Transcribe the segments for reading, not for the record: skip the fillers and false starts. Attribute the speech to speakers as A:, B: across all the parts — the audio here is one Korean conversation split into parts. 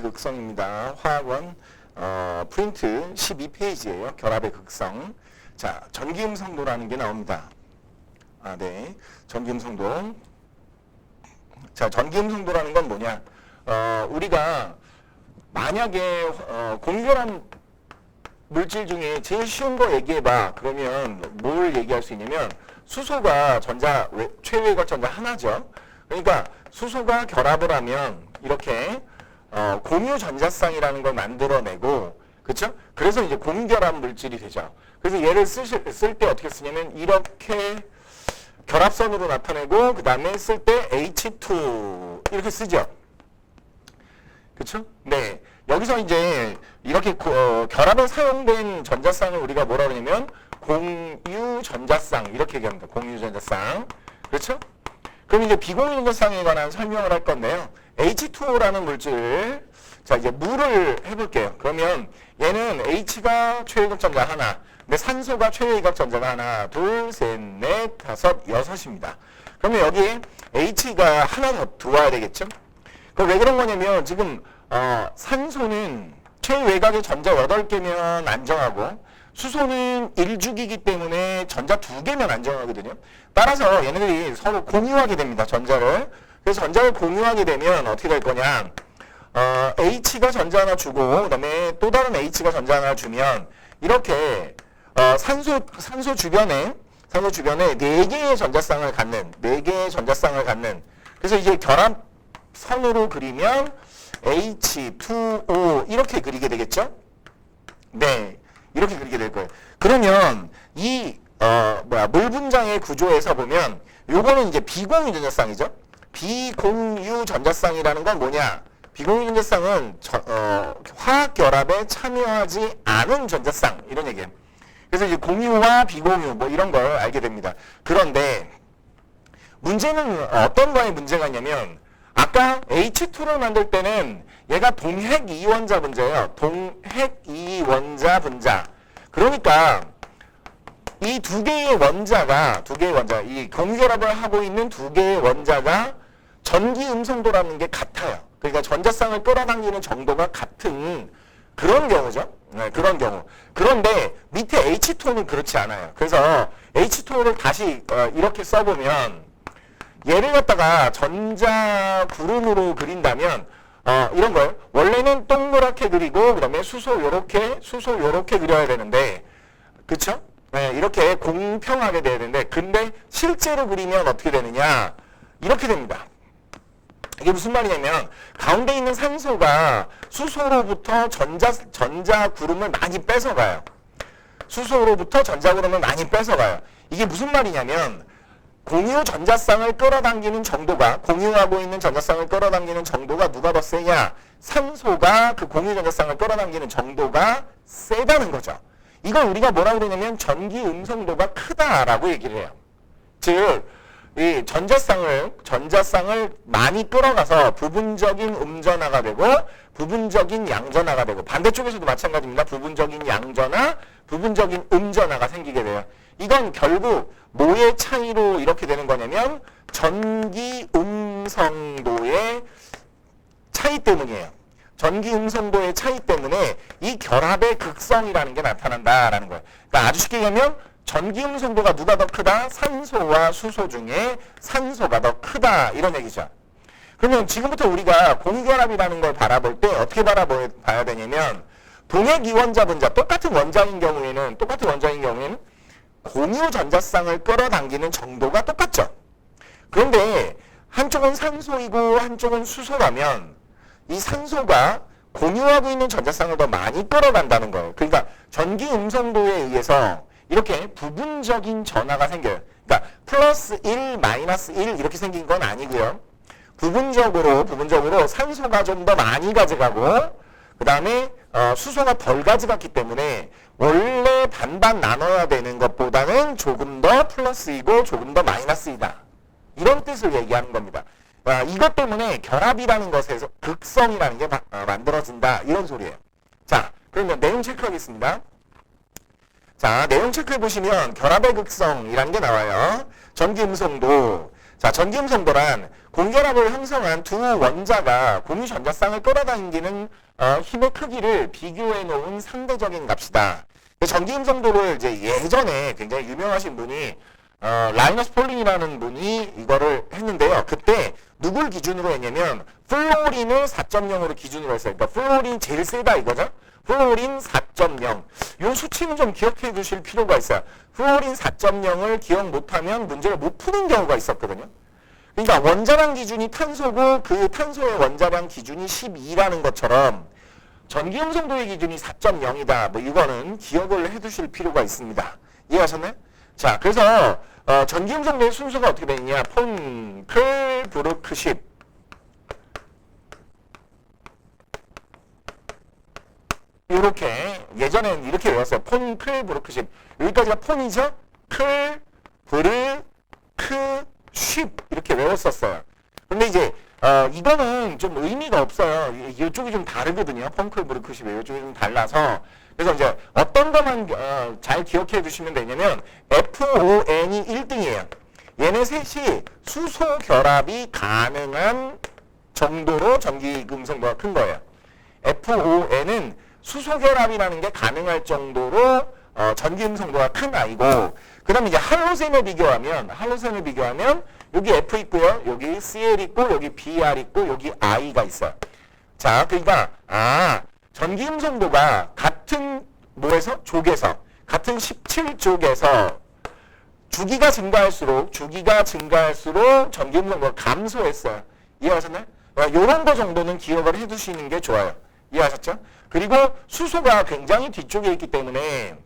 A: 결합의 극성입니다. 화학원 프린트 12페이지예요. 결합의 극성. 자, 전기음성도라는 게 나옵니다. 네. 전기음성도. 자, 전기음성도라는 건 뭐냐? 우리가 만약에 공결한 물질 중에 제일 쉬운 거 얘기해봐. 그러면 뭘 얘기할 수 있냐면 수소가 최외각 전자 하나죠. 그러니까 수소가 결합을 하면 이렇게 공유 전자쌍이라는 걸 만들어내고, 그렇죠? 그래서 이제 공결합 물질이 되죠. 그래서 얘를 쓸 때 어떻게 쓰냐면 이렇게 결합선으로 나타내고 그 다음에 쓸 때 H2 이렇게 쓰죠. 그렇죠? 네. 여기서 이제 이렇게 결합에 사용된 전자쌍을 우리가 뭐라 그러냐면 공유 전자쌍 이렇게 얘기합니다. 공유 전자쌍. 그렇죠? 그럼 이제 비공유 전자쌍에 관한 설명을 할 건데요. H2O라는 물질, 자 이제 물을 해볼게요. 그러면 얘는 H가 최외각 전자 하나, 근데 산소가 최외각 전자가 하나, 둘, 셋, 넷, 다섯, 여섯입니다. 그러면 여기 H가 하나 더 들어와야 되겠죠? 그럼 왜 그런 거냐면 지금 산소는 최외각의 전자 8개면 안정하고 수소는 1주기이기 때문에 전자 2개면 안정하거든요. 따라서 얘네들이 서로 공유하게 됩니다. 전자를. 그래서 전자를 공유하게 되면 어떻게 될 거냐. H가 전자 하나 주고 그다음에 또 다른 H가 전자 하나 주면 이렇게 산소 주변에 4개의 전자쌍을 갖는 그래서 이제 결합선으로 그리면 H2O 이렇게 그리게 되겠죠? 네. 이렇게 그리게 될 거예요. 그러면 이 물 분자의 구조에서 보면 요거는 이제 비공유 전자쌍이죠. 비공유 전자쌍이라는 건 뭐냐? 비공유 전자쌍은 화학 결합에 참여하지 않은 전자쌍 이런 얘기예요. 그래서 이제 공유와 비공유 뭐 이런 걸 알게 됩니다. 그런데 문제는 어떤 거에 문제가 있냐면 아까 H2를 만들 때는 얘가 동핵 이원자 분자예요. 동핵 이원자 분자. 그러니까 이 두 개의 원자, 이 공결합을 하고 있는 두 개의 원자가 전기 음성도라는 게 같아요. 그러니까 전자쌍을 끌어당기는 정도가 같은 그런 경우죠. 네, 그런 경우. 그런데 밑에 H2는 그렇지 않아요. 그래서 H2를 다시 이렇게 써보면 얘를 갖다가 전자 구름으로 그린다면 이런 걸 원래는 동그랗게 그리고 그다음에 수소 요렇게 그려야 되는데, 그쵸? 네, 이렇게 공평하게 돼야 되는데, 근데 실제로 그리면 어떻게 되느냐? 이렇게 됩니다. 이게 무슨 말이냐면 가운데 있는 산소가 수소로부터 전자 구름을 많이 뺏어가요. 수소로부터 전자 구름을 많이 뺏어가요. 이게 무슨 말이냐면 공유 전자쌍을 끌어당기는 정도가, 공유하고 있는 전자쌍을 끌어당기는 정도가 누가 더 세냐? 산소가 그 공유 전자쌍을 끌어당기는 정도가 세다는 거죠. 이걸 우리가 뭐라고 그러냐면 전기 음성도가 크다라고 얘기를 해요. 즉, 이 전자쌍을 많이 끌어가서 부분적인 음전화가 되고 부분적인 양전화가 되고, 반대쪽에서도 마찬가지입니다. 부분적인 양전화, 부분적인 음전화가 생기게 돼요. 이건 결국 뭐의 차이로 이렇게 되는 거냐면 전기 음성도의 차이 때문이에요. 전기 음성도의 차이 때문에 이 결합의 극성이라는 게 나타난다라는 거예요. 그러니까 아주 쉽게 얘기하면 전기 음성도가 누가 더 크다? 산소와 수소 중에 산소가 더 크다 이런 얘기죠. 그러면 지금부터 우리가 공결합이라는 걸 바라볼 때 어떻게 바라봐야 되냐면 동핵 이원자 분자 똑같은 원자인 경우에는 공유 전자쌍을 끌어당기는 정도가 똑같죠. 그런데 한쪽은 산소이고 한쪽은 수소라면 이 산소가 공유하고 있는 전자쌍을 더 많이 끌어간다는 거예요. 그러니까 전기 음성도에 의해서 이렇게 부분적인 전하가 생겨요. 그러니까 플러스 1, 마이너스 1 이렇게 생긴 건 아니고요. 부분적으로 산소가 좀 더 많이 가져가고 그 다음에 수소가 덜 가져갔기 때문에 원래 반반 나눠야 되는 것보다는 조금 더 플러스이고 조금 더 마이너스이다. 이런 뜻을 얘기하는 겁니다. 이것 때문에 결합이라는 것에서 극성이라는 게 만들어진다. 이런 소리예요. 자, 그러면 내용 체크하겠습니다. 자, 내용 체크해 보시면 결합의 극성이라는 게 나와요. 전기 음성도. 자, 전기음성도란 공결합을 형성한 두 원자가 공유 전자쌍을 끌어당기는 힘의 크기를 비교해 놓은 상대적인 값이다. 전기음성도를 이제 예전에 굉장히 유명하신 분이 라이너스 폴링이라는 분이 이거를 했는데요. 그때 누굴 기준으로 했냐면 플로린을 4.0으로 기준으로 했어요. 그러니까 플로린 제일 세다 이거죠. 플로린 4.0. 요 수치는 좀 기억해 두실 필요가 있어요. 플로린 4.0을 기억 못하면 문제를 못 푸는 경우가 있었거든요. 그러니까 원자량 기준이 탄소고 그 탄소의 원자량 기준이 12라는 것처럼 전기음성도의 기준이 4.0이다. 뭐 이거는 기억을 해 두실 필요가 있습니다. 이해하셨나요? 자, 그래서 전기음성도의 순서가 어떻게 되느냐. 폰, 클, 브루크, 10. 이렇게 예전에는 이렇게 외웠어요. 폰, 클, 브루크, 10. 여기까지가 폰이죠. 클, 브르, 크, 10 이렇게 외웠었어요. 근데 이제 이거는 좀 의미가 없어요. 이쪽이 좀 다르거든요. 폰, 클, 브루크, 10. 이쪽이 좀 달라서. 그래서 이제 어떤 것만 잘 기억해 두시면 되냐면 FON이 1등이에요. 얘네 셋이 수소 결합이 가능한 정도로 전기음성도가 큰 거예요. FON은 수소 결합이라는 게 가능할 정도로 전기음성도가 큰 아이고, 그 다음에 이제 할로젠을 비교하면 여기 F 있고요, 여기 CL 있고, 여기 BR 있고, 여기 I가 있어요. 자, 그러니까 전기음성도가 같은 족에서 같은 17족에서 주기가 증가할수록 전기음성도가 감소했어요. 이해하셨나요? 이런 거 정도는 기억을 해두시는 게 좋아요. 이해하셨죠? 그리고 수소가 굉장히 뒤쪽에 있기 때문에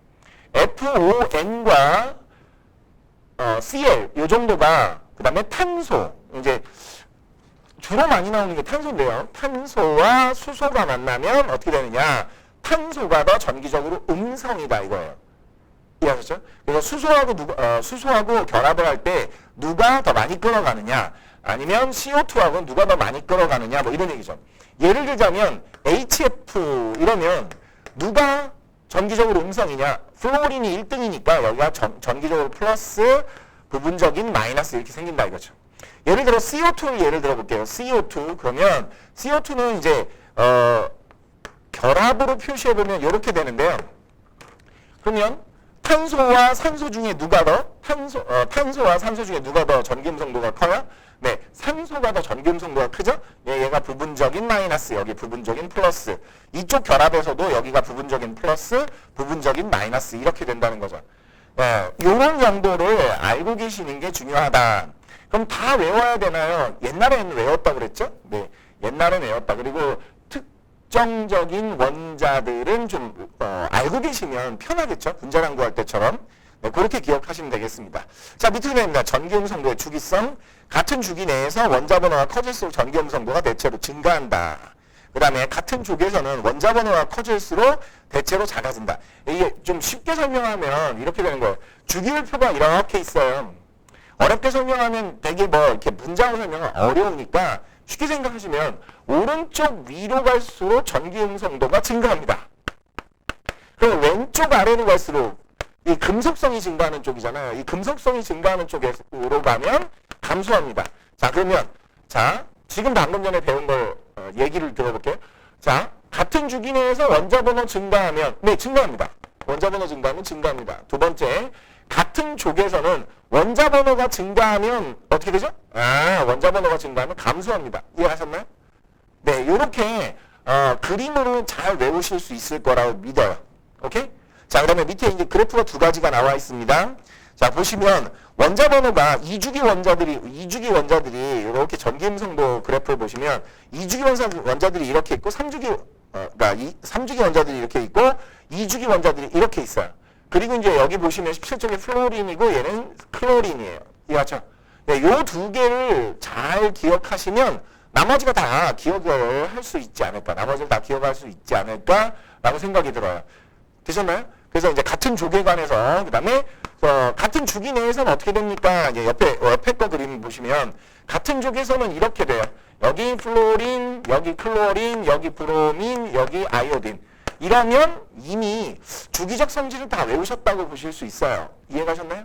A: FON과 CL 요 정도가, 그 다음에 탄소, 이제 주로 많이 나오는 게 탄소인데요. 탄소와 수소가 만나면 어떻게 되느냐? 탄소가 더 전기적으로 음성이다 이거예요. 이해하셨죠? 그래서 수소하고 결합을 할 때 누가 더 많이 끌어가느냐, 아니면 CO2하고 누가 더 많이 끌어가느냐, 뭐 이런 얘기죠. 예를 들자면 HF 이러면 누가 전기적으로 음성이냐? 플로린이 1등이니까 여기가 전기적으로 플러스, 부분적인 마이너스 이렇게 생긴다 이거죠. 예를 들어 CO2를 예를 들어 볼게요. CO2 그러면 CO2는 이제 결합으로 표시해 보면 이렇게 되는데요. 그러면 탄소와 산소 중에 누가 더 탄소와 산소 중에 누가 더 전기음성도가 커요? 네, 산소가 더 전기음성도가 크죠? 얘가 부분적인 마이너스, 여기 부분적인 플러스. 이쪽 결합에서도 여기가 부분적인 플러스, 부분적인 마이너스 이렇게 된다는 거죠. 네, 이런 정도를 알고 계시는 게 중요하다. 그럼 다 외워야 되나요? 옛날에는 외웠다 그랬죠? 네, 옛날엔 외웠다. 그리고 특정적인 원자들은 좀 알고 계시면 편하겠죠? 분자량 구할 때처럼. 네, 그렇게 기억하시면 되겠습니다. 자, 밑으로 됩니다. 전기음성도의 주기성. 같은 주기 내에서 원자 번호가 커질수록 전기음성도가 대체로 증가한다. 그 다음에 같은 족에서는 원자 번호가 커질수록 대체로 작아진다. 이게 좀 쉽게 설명하면 이렇게 되는 거예요. 주기율표가 이렇게 있어요. 어렵게 설명하면 되게 이렇게 문장으로 설명은 어려우니까 쉽게 생각하시면 오른쪽 위로 갈수록 전기음성도가 증가합니다. 그럼 왼쪽 아래로 갈수록 이 금속성이 증가하는 쪽이잖아요. 이 금속성이 증가하는 쪽으로 가면 감소합니다. 자, 그러면 지금 방금 전에 배운 걸 얘기를 들어볼게요. 자, 같은 주기 내에서 원자 번호 증가하면 증가합니다. 원자 번호 증가하면 증가합니다. 두 번째, 같은 족에서는 원자 번호가 증가하면 어떻게 되죠? 원자 번호가 증가하면 감소합니다. 이해하셨나요? 네, 이렇게 그림으로 잘 외우실 수 있을 거라고 믿어요. 오케이? 자, 그러면 밑에 이제 그래프가 두 가지가 나와 있습니다. 자, 보시면 원자 번호가 2주기 원자들이 이렇게 전기음성도 그래프를 보시면 2주기 원자들이 이렇게 있고 3주기 원자들이 이렇게 있고 2주기 원자들이 이렇게 있어요. 그리고 이제 여기 보시면 17쪽에 플로린이고 얘는 클로린이에요. 이해하죠? 네, 요 두 개를 잘 기억하시면 나머지가 다 기억을 할 수 있지 않을까. 나머지를 다 기억할 수 있지 않을까라고 생각이 들어요. 되셨나요? 그래서 이제 같은 족에 관해서, 그 다음에 같은 주기 내에서는 어떻게 됩니까? 이제 옆에 거 그림 보시면 같은 족에서는 이렇게 돼요. 여기 플로린, 여기 클로린, 여기 브로민, 여기 아이오딘. 이러면 이미 주기적 성질을 다 외우셨다고 보실 수 있어요. 이해가셨나요?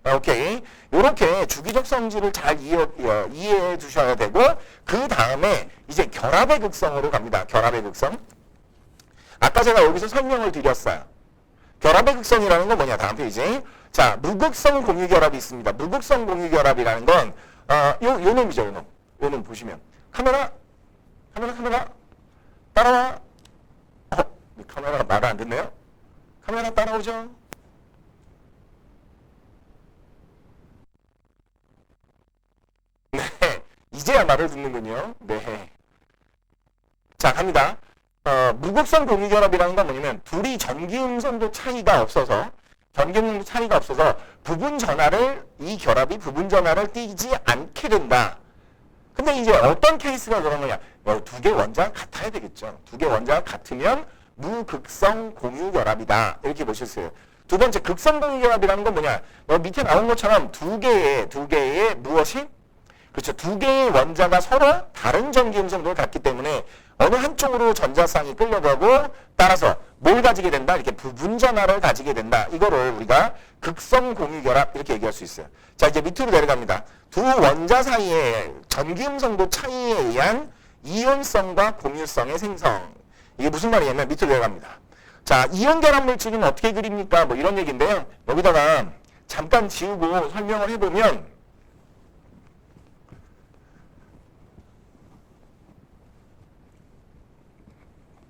A: 오케이. 요렇게 주기적 성질을 잘 이해해 주셔야 되고, 그 다음에 이제 결합의 극성으로 갑니다. 결합의 극성. 아까 제가 여기서 설명을 드렸어요. 결합의 극성이라는 건 뭐냐? 다음 페이지. 자, 무극성 공유결합이 있습니다. 무극성 공유결합이라는 건, 요 놈이죠, 요 놈. 요 놈 보시면. 카메라. 따라와. 카메라가 말을 안 듣네요? 카메라 따라오죠? 네. 이제야 말을 듣는군요. 네. 자, 갑니다. 무극성 공유결합이라는 건 뭐냐면, 둘이 전기음성도 차이가 없어서, 이 결합이 부분 전하를 띠지 않게 된다. 근데 이제 어떤 케이스가 그런 거냐? 두 개 원자가 같아야 되겠죠. 두 개 원자가 같으면 무극성 공유결합이다. 이렇게 보셨어요. 두 번째, 극성 공유결합이라는 건 뭐냐? 밑에 나온 것처럼 두 개의 무엇이? 그렇죠. 두 개의 원자가 서로 다른 전기 음성도를 갖기 때문에 어느 한쪽으로 전자쌍이 끌려가고 따라서 뭘 가지게 된다? 이렇게 부분 전하를 가지게 된다. 이거를 우리가 극성 공유결합 이렇게 얘기할 수 있어요. 자, 이제 밑으로 내려갑니다. 두 원자 사이의 전기 음성도 차이에 의한 이온성과 공유성의 생성. 이게 무슨 말이냐면 밑으로 내려갑니다. 자, 이온 결합 물질은 어떻게 그립니까? 뭐 이런 얘기인데요. 여기다가 잠깐 지우고 설명을 해보면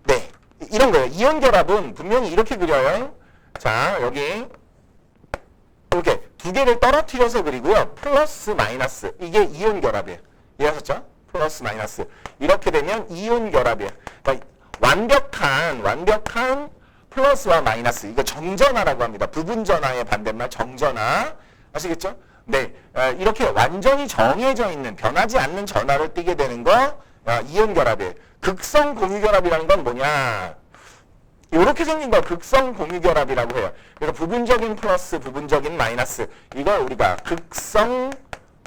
A: 네, 이런 거예요. 이온 결합은 분명히 이렇게 그려요. 자, 여기 이렇게 두 개를 떨어뜨려서 그리고요. 플러스 마이너스. 이게 이온 결합이에요. 이해하셨죠? 플러스 마이너스. 이렇게 되면 이온 결합이에요. 그러니까 완벽한 플러스와 마이너스. 이거 정전하라고 합니다. 부분 전하의 반대말 정전하. 아시겠죠? 네. 이렇게 완전히 정해져 있는 변하지 않는 전하를 띠게 되는 거 이온 결합이에요. 극성 공유결합이라는 건 뭐냐? 이렇게 생긴 거 극성 공유결합이라고 해요. 그래서 부분적인 플러스, 부분적인 마이너스. 이걸 우리가 극성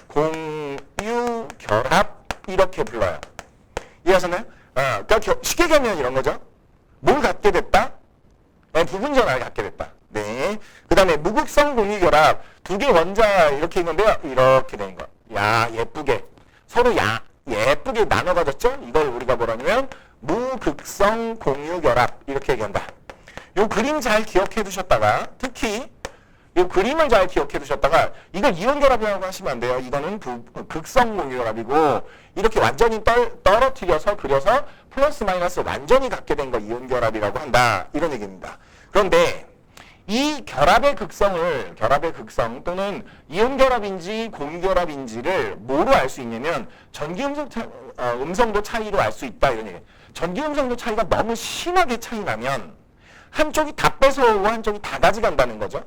A: 공유결합 이렇게 불러요. 이해하셨나요? 그러니까 쉽게 가면 이런 거죠. 뭘 갖게 됐다? 부분 전하를 갖게 됐다. 네. 그 다음에 무극성 공유결합. 두 개 원자 이렇게 있는데요. 이렇게 되는 거. 야, 예쁘게. 서로 예쁘게 나눠 가졌죠? 이걸 우리가 뭐라냐면 무극성 공유결합 이렇게 얘기한다. 요 그림 잘 기억해 두셨다가 특히 이 그림을 잘 기억해 두셨다가 이걸 이온결합이라고 하시면 안 돼요. 이거는 극성 공유결합이고 이렇게 완전히 떨어뜨려서 그려서 플러스 마이너스 완전히 갖게 된 거 이온결합이라고 한다. 이런 얘기입니다. 그런데 이 결합의 극성 또는 이온결합인지 공유결합인지를 뭐로 알 수 있냐면 전기 음성도 차이로 알 수 있다. 이런 얘기예요. 전기 음성도 차이가 너무 심하게 차이 나면 한쪽이 다 뺏어오고 한쪽이 다 가져간다는 거죠.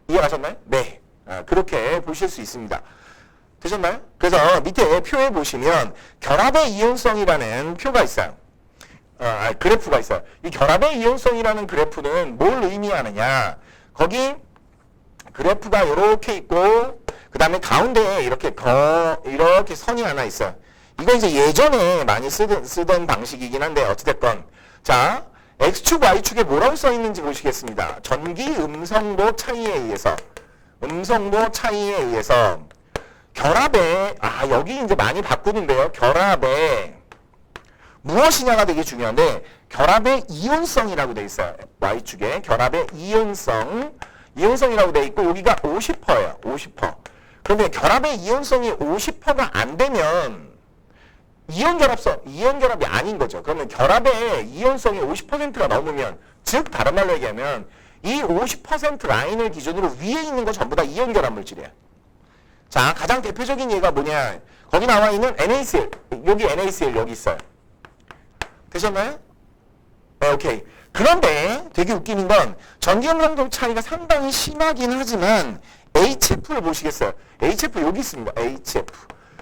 A: 이해하셨나요? 네. 그렇게 보실 수 있습니다. 되셨나요? 그래서 밑에 표에 보시면 결합의 이온성이라는 표가 있어요. 그래프가 있어요. 이 결합의 이온성이라는 그래프는 뭘 의미하느냐? 거기 그래프가 이렇게 있고 그 다음에 가운데에 이렇게 선이 하나 있어요. 이거 이제 예전에 많이 쓰던 방식이긴 한데 어찌됐건 자 X축, Y축에 뭐라고 써있는지 보시겠습니다. 전기 음성도 차이에 의해서 결합에 여기 이제 많이 바꾸는데요. 결합에 무엇이냐가 되게 중요한데 결합의 이온성이라고 돼 있어요. Y축에 결합의 이온성이라고 돼 있고 여기가 50%예요. 50%. 그런데 결합의 이온성이 50%가 안 되면 이온결합이 아닌 거죠. 그러면 결합의 이온성이 50%가 넘으면 즉 다른 말로 얘기하면 이 50% 라인을 기준으로 위에 있는 거 전부 다 이온결합 물질이에요. 자, 가장 대표적인 예가 뭐냐? 거기 나와 있는 NaCl. 여기 NaCl 여기 있어요. 되셨나요? 네, 오케이. 그런데 되게 웃기는 건 전기음성도 차이가 상당히 심하긴 하지만 HF를 보시겠어요? HF 여기 있습니다. HF.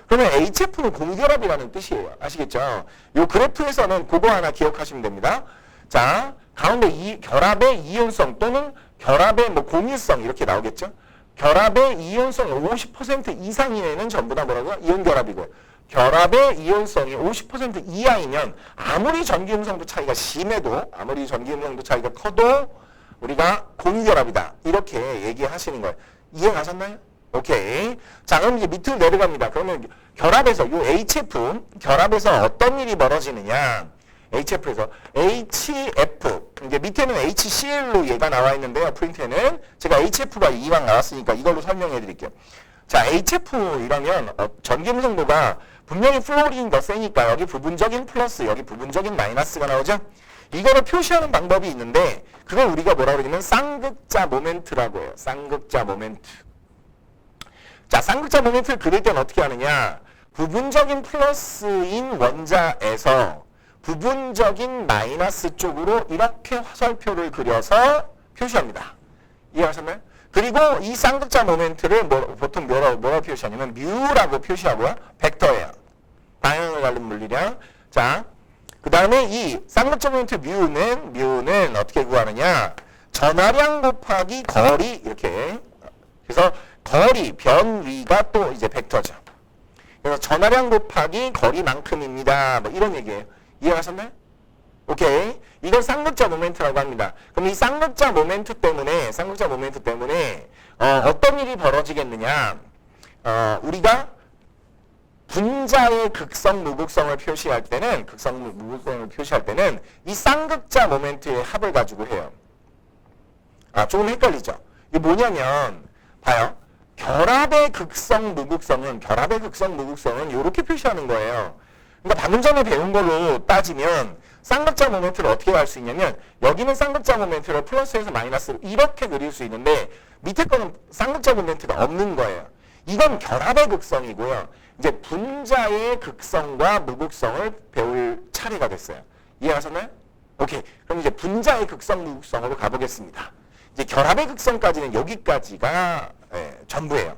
A: 그러면 HF는 공결합이라는 뜻이에요. 아시겠죠? 이 그래프에서는 그거 하나 기억하시면 됩니다. 자, 가운데 결합의 이온성 또는 결합의 공유성 이렇게 나오겠죠? 결합의 이온성 50% 이상이면 전부 다 뭐라고요? 이온결합이고 결합의 이온성이 50% 이하이면 아무리 전기음성도 차이가 심해도 아무리 전기음성도 차이가 커도 우리가 공유결합이다. 이렇게 얘기하시는 거예요. 이해가셨나요? 오케이. 자, 그럼 이제 밑으로 내려갑니다. 그러면 결합에서 요 HF 결합에서 어떤 일이 벌어지느냐? HF에서 HF 이제 밑에는 HCl로 얘가 나와 있는데요. 프린트에는 제가 HF가 이왕 나왔으니까 이걸로 설명해 드릴게요. 자, HF 이러면 전기 성도가 분명히 플로린이 더 세니까 여기 부분적인 플러스 여기 부분적인 마이너스가 나오죠. 이거를 표시하는 방법이 있는데 그걸 우리가 뭐라 그러냐면 쌍극자 모멘트라고 해요. 쌍극자 모멘트. 자, 쌍극자 모멘트를 그릴 때는 어떻게 하느냐? 부분적인 플러스인 원자에서 부분적인 마이너스 쪽으로 이렇게 화살표를 그려서 표시합니다. 이해하셨나요? 그리고 이 쌍극자 모멘트를 보통 뭐라고 표시하냐면 뮤라고 표시하고요. 벡터예요. 방향을 가른 물리량. 자, 그 다음에 이 쌍극자 모멘트 뮤는 어떻게 구하느냐? 전하량 곱하기 거리 이렇게. 그래서 거리, 변위가 또 이제 벡터죠. 그래서 전하량 곱하기 거리만큼입니다. 뭐 이런 얘기예요. 이해하셨나요? 오케이. 이걸 쌍극자 모멘트라고 합니다. 그럼 이 쌍극자 모멘트 때문에 어떤 일이 벌어지겠느냐? 우리가 분자의 극성, 무극성을 표시할 때는 이 쌍극자 모멘트의 합을 가지고 해요. 조금 헷갈리죠? 이게 뭐냐면 봐요. 결합의 극성, 무극성은 이렇게 표시하는 거예요. 그러니까 방금 전에 배운 걸로 따지면 쌍극자 모멘트를 어떻게 할 수 있냐면 여기는 쌍극자 모멘트를 플러스에서 마이너스로 이렇게 그릴 수 있는데 밑에 거는 쌍극자 모멘트가 없는 거예요. 이건 결합의 극성이고요. 이제 분자의 극성과 무극성을 배울 차례가 됐어요. 이해하셨나요? 오케이. 그럼 이제 분자의 극성, 무극성으로 가보겠습니다. 이제 결합의 극성까지는 여기까지가 전부예요.